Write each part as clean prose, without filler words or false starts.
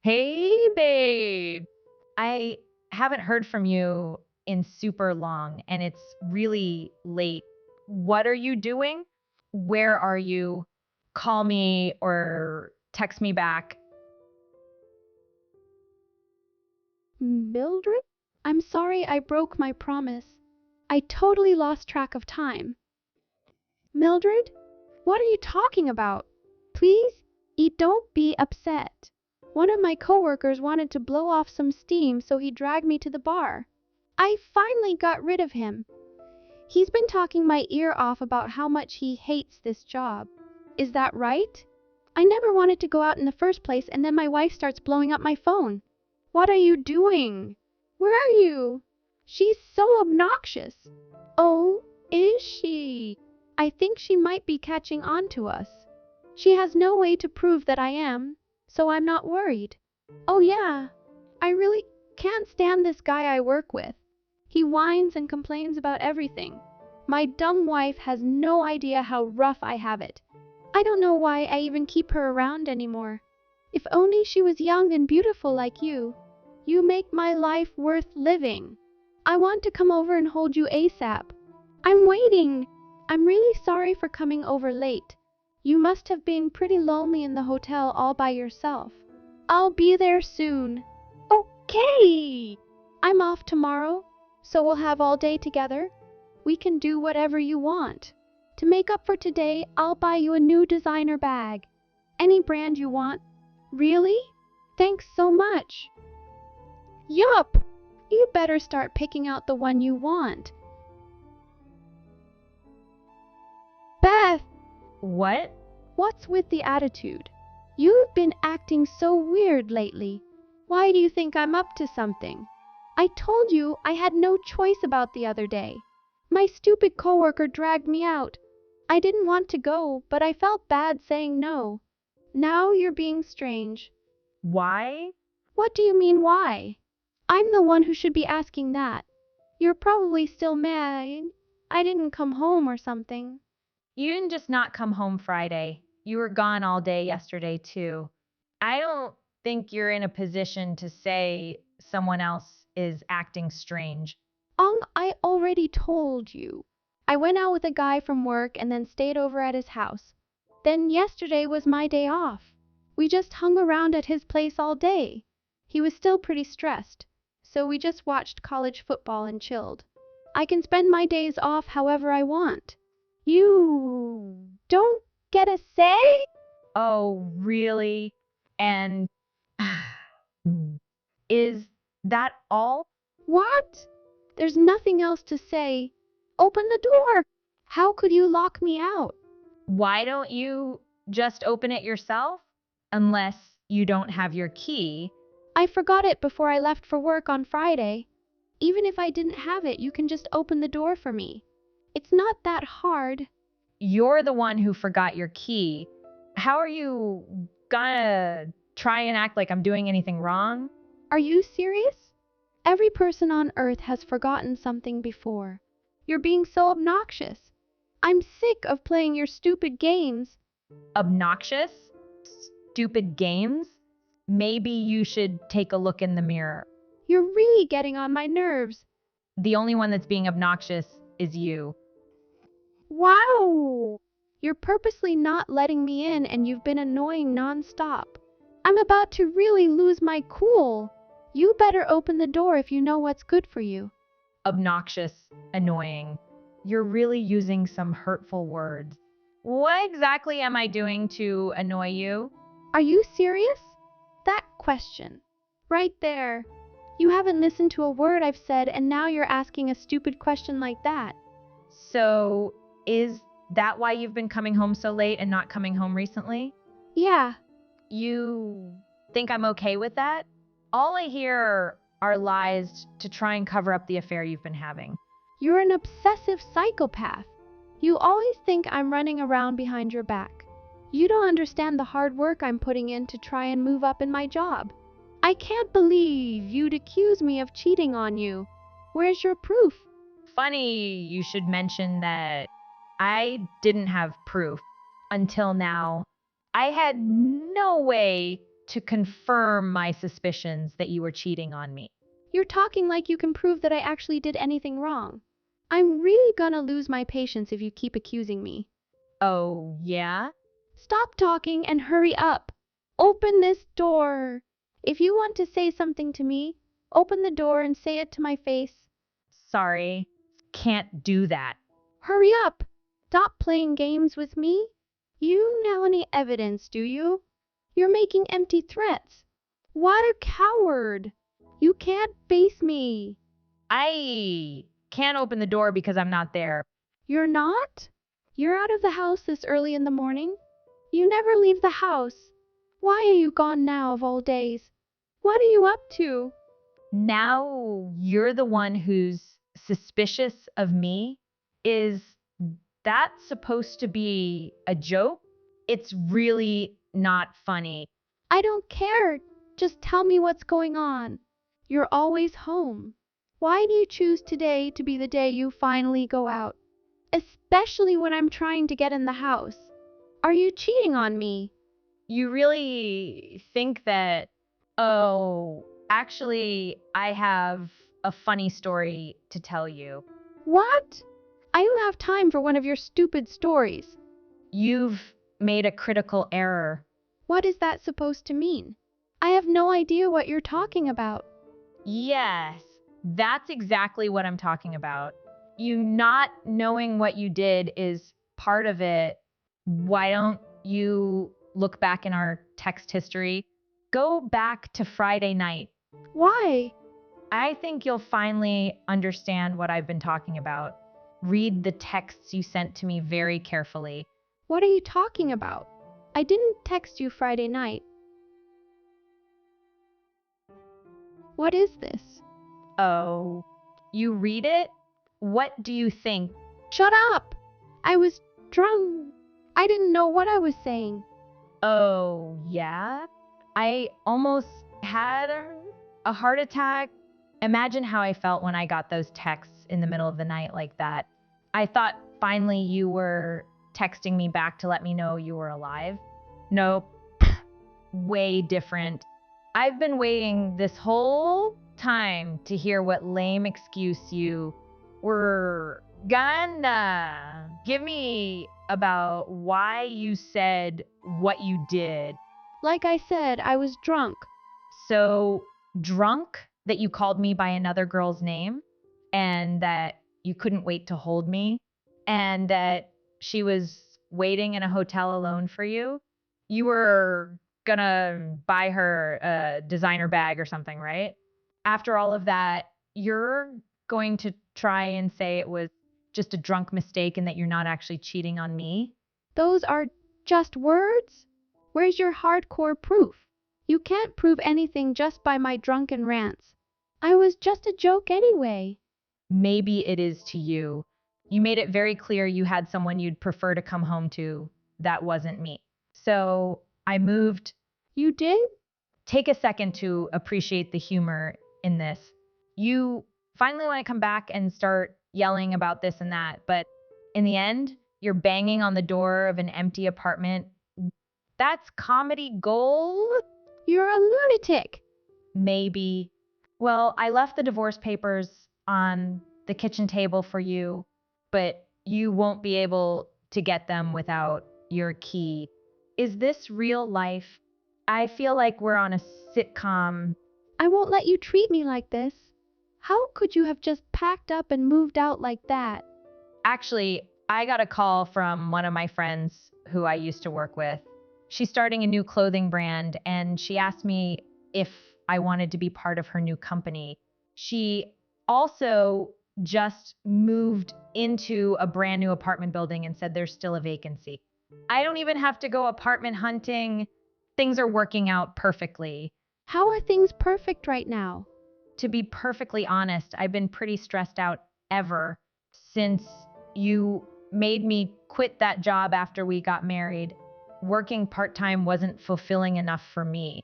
Hey, babe. I haven't heard from you in super long and it's really late. What are you doing? Where are you? Call me or text me back. Mildred? I'm sorry I broke my promise. I totally lost track of time. Mildred? What are you talking about? Please, don't be upset. One of my coworkers wanted to blow off some steam, so he dragged me to the bar. I finally got rid of him. He's been talking my ear off about how much he hates this job. Is that right? I never wanted to go out in the first place, and then my wife starts blowing up my phone. What are you doing? Where are you? She's so obnoxious. Oh, is she? I think she might be catching on to us. She has no way to prove that I am, so I'm not worried. Oh yeah, I really can't stand this guy I work with. He whines and complains about everything. My dumb wife has no idea how rough I have it. I don't know why I even keep her around anymore. If only she was young and beautiful like you. You make my life worth living. I want to come over and hold you ASAP. I'm waiting. I'm really sorry for coming over late. You must have been pretty lonely in the hotel all by yourself. I'll be there soon. Okay. I'm off tomorrow, so we'll have all day together. We can do whatever you want. To make up for today, I'll buy you a new designer bag. Any brand you want. Really? Thanks so much. Yup! You better start picking out the one you want. Beth, What? what's with the attitude? You've been acting so weird lately. Why do you think I'm up to something? I told you I had no choice about the other day. My stupid coworker dragged me out. I didn't want to go, but I felt bad saying no. Now you're being strange. Why? What do you mean why? I'm the one who should be asking that. You're probably still mad I didn't come home or something. You didn't just not come home Friday. You were gone all day yesterday, too. I don't think you're in a position to say someone else is acting strange. I already told you. I went out with a guy from work and then stayed over at his house. Then yesterday was my day off. We just hung around at his place all day. He was still pretty stressed, so we just watched college football and chilled. I can spend my days off however I want. You don't get a say? Oh, really? And is that all? What? There's nothing else to say. Open the door. How could you lock me out? Why don't you just open it yourself? Unless you don't have your key. I forgot it before I left for work on Friday. Even if I didn't have it, you can just open the door for me. It's not that hard. You're the one who forgot your key. How are you gonna try and act like I'm doing anything wrong? Are you serious? Every person on Earth has forgotten something before. You're being so obnoxious. I'm sick of playing your stupid games. Obnoxious? Stupid games? Maybe you should take a look in the mirror. You're really getting on my nerves. The only one that's being obnoxious is you. Wow! You're purposely not letting me in and you've been annoying nonstop. I'm about to really lose my cool. You better open the door if you know what's good for you. Obnoxious, annoying. You're really using some hurtful words. What exactly am I doing to annoy you? Are you serious? That question. Right there. You haven't listened to a word I've said and now you're asking a stupid question like that. So, is that why you've been coming home so late and not coming home recently? Yeah, You think I'm okay with that? All I hear are lies to try and cover up the affair you've been having. you're an obsessive psychopath. You always think I'm running around behind your back. You don't understand the hard work I'm putting in to try and move up in my job. I can't believe you'd accuse me of cheating on you. Where's your proof? Funny you should mention that I didn't have proof until now. I had no way to confirm my suspicions that you were cheating on me. You're talking like you can prove that I actually did anything wrong. I'm really gonna lose my patience if you keep accusing me. Oh, yeah? Stop talking and hurry up. Open this door. If you want to say something to me, open the door and say it to my face. Sorry, can't do that. Hurry up. Stop playing games with me. You know any evidence, do you? You're making empty threats. What a coward. You can't face me. I can't open the door because I'm not there. You're not? You're out of the house this early in the morning? You never leave the house. Why are you gone now of all days? What are you up to? Now you're the one who's suspicious of me? Is that supposed to be a joke? It's really not funny. I don't care. Just tell me what's going on. You're always home. Why do you choose today to be the day you finally go out? Especially when I'm trying to get in the house. Are you cheating on me? You really think that, oh, actually, I have a funny story to tell you. What? I don't have time for one of your stupid stories. You've made a critical error. What is that supposed to mean? I have no idea what you're talking about. Yes, that's exactly what I'm talking about. You not knowing what you did is part of it. Why don't you look back in our text history? Go back to Friday night. Why? I think you'll finally understand what I've been talking about. Read the texts you sent to me very carefully. What are you talking about? I didn't text you Friday night. What is this? Oh, you read it? What do you think? Shut up! I was drunk. I didn't know what I was saying. Oh, yeah? I almost had a heart attack. Imagine how I felt when I got those texts in the middle of the night like that. I thought finally you were texting me back to let me know you were alive. Nope, way different. I've been waiting this whole time to hear what lame excuse you were gonna give me about why you said what you did. Like I said, I was drunk. So drunk that you called me by another girl's name and that you couldn't wait to hold me and that she was waiting in a hotel alone for you. You were gonna buy her a designer bag or something, right? After all of that, you're going to try and say it was just a drunk mistake and that you're not actually cheating on me. Those are just words? Where's your hardcore proof? You can't prove anything just by my drunken rants. I was just a joke anyway. Maybe it is to you. You made it very clear you had someone you'd prefer to come home to. That wasn't me. So I moved. You did? Take a second to appreciate the humor in this. You finally want to come back and start yelling about this and that, but in the end, you're banging on the door of an empty apartment. That's comedy gold? You're a lunatic. Maybe. Well, I left the divorce papers on the kitchen table for you, but you won't be able to get them without your key. Is this real life? I feel like we're on a sitcom. I won't let you treat me like this. How could you have just packed up and moved out like that? Actually, I got a call from one of my friends who I used to work with. She's starting a new clothing brand, and she asked me if I wanted to be part of her new company. She also just moved into a brand new apartment building and said there's still a vacancy. I don't even have to go apartment hunting. Things are working out perfectly. How are things perfect right now? To be perfectly honest, I've been pretty stressed out ever since you made me quit that job after we got married. Working part-time wasn't fulfilling enough for me.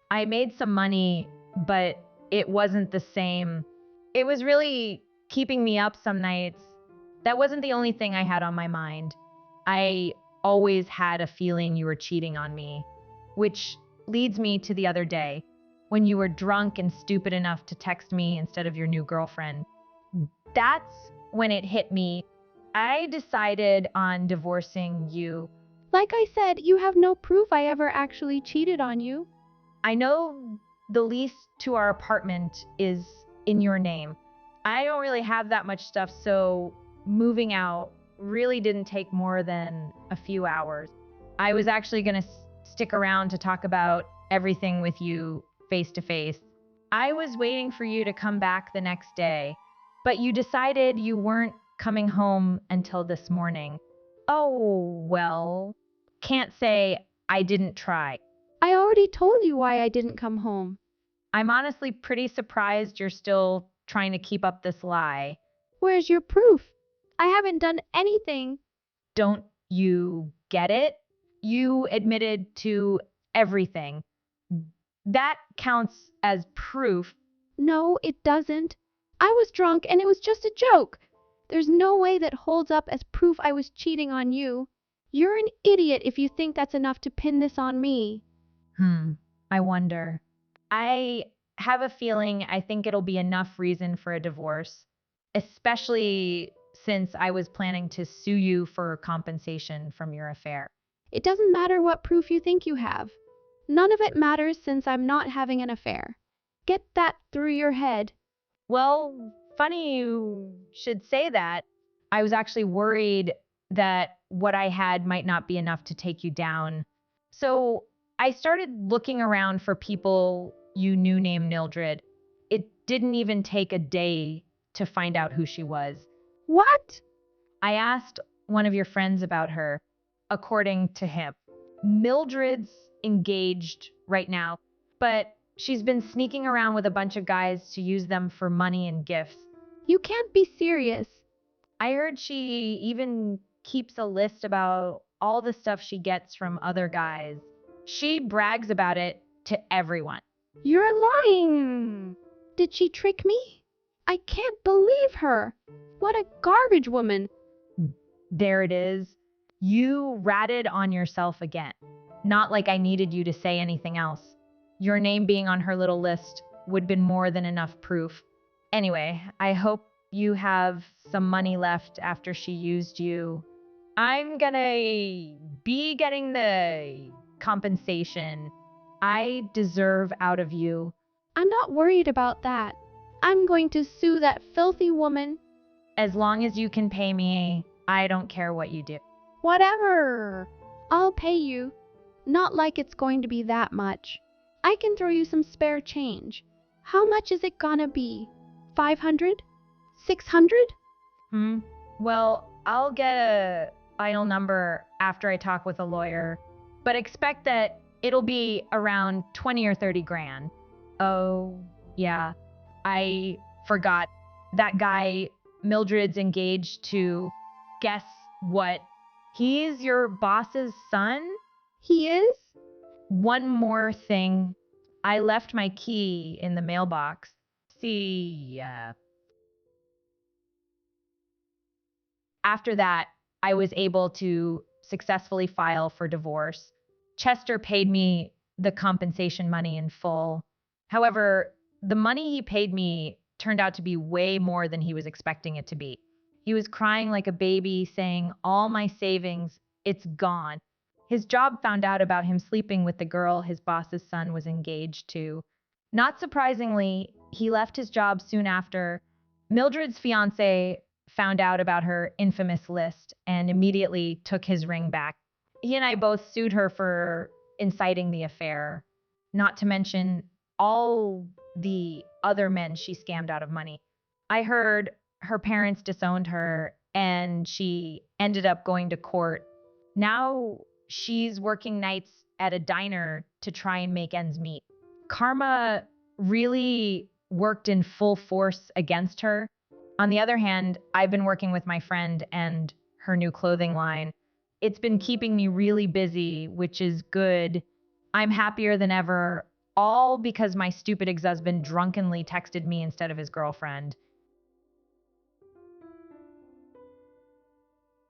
I made some money, but it wasn't the same. It was really keeping me up some nights. That wasn't the only thing I had on my mind. I always had a feeling you were cheating on me, which leads me to the other day when you were drunk and stupid enough to text me instead of your new girlfriend. That's when it hit me. I decided on divorcing you. Like I said, you have no proof I ever actually cheated on you. I know the lease to our apartment is in your name. I don't really have that much stuff, so moving out really didn't take more than a few hours. I was actually going to stick around to talk about everything with you face to face. I was waiting for you to come back the next day, but you decided you weren't coming home until this morning. Oh, well, can't say I didn't try. I already told you why I didn't come home. I'm honestly pretty surprised you're still trying to keep up this lie. Where's your proof? I haven't done anything. Don't you get it? You admitted to everything. That counts as proof. No, it doesn't. I was drunk and it was just a joke. There's no way that holds up as proof I was cheating on you. You're an idiot if you think that's enough to pin this on me. I wonder. I have a feeling I think it'll be enough reason for a divorce, especially since I was planning to sue you for compensation from your affair. It doesn't matter what proof you think you have. None of it matters since I'm not having an affair. Get that through your head. Well, funny you should say that. I was actually worried that what I had might not be enough to take you down. So I started looking around for people you knew named Mildred. It didn't even take a day to find out who she was. What? I asked one of your friends about her, according to him. Mildred's engaged right now, but she's been sneaking around with a bunch of guys to use them for money and gifts. You can't be serious. I heard she even keeps a list about all the stuff she gets from other guys. She brags about it to everyone. You're lying. Did she trick me? I can't believe her. What a garbage woman. There it is. You ratted on yourself again. Not like I needed you to say anything else. Your name being on her little list would have been more than enough proof. Anyway, I hope you have some money left after she used you. I'm gonna be getting the compensation I deserve out of you. I'm not worried about that. I'm going to sue that filthy woman. As long as you can pay me, I don't care what you do. Whatever. I'll pay you. Not like it's going to be that much. I can throw you some spare change. How much is it gonna be? 500? 600? Well, I'll get a final number after I talk with a lawyer, but expect that it'll be around 20 or 30 grand. Oh, yeah. I forgot. That guy Mildred's engaged to, guess what? He's your boss's son? He is? One more thing. I left my key in the mailbox. See ya. After that, I was able to successfully file for divorce. Chester paid me the compensation money in full. However, the money he paid me turned out to be way more than he was expecting it to be. He was crying like a baby, saying, "All my savings, it's gone." His job found out about him sleeping with the girl his boss's son was engaged to. Not surprisingly, he left his job soon after. Mildred's fiance found out about her infamous list and immediately took his ring back. He and I both sued her for inciting the affair, not to mention all the other men she scammed out of money. I heard her parents disowned her and she ended up going to court. Now she's working nights at a diner to try and make ends meet. Karma really worked in full force against her. On the other hand, I've been working with my friend and her new clothing line. It's been keeping me really busy, which is good. I'm happier than ever, all because my stupid ex-husband drunkenly texted me instead of his girlfriend.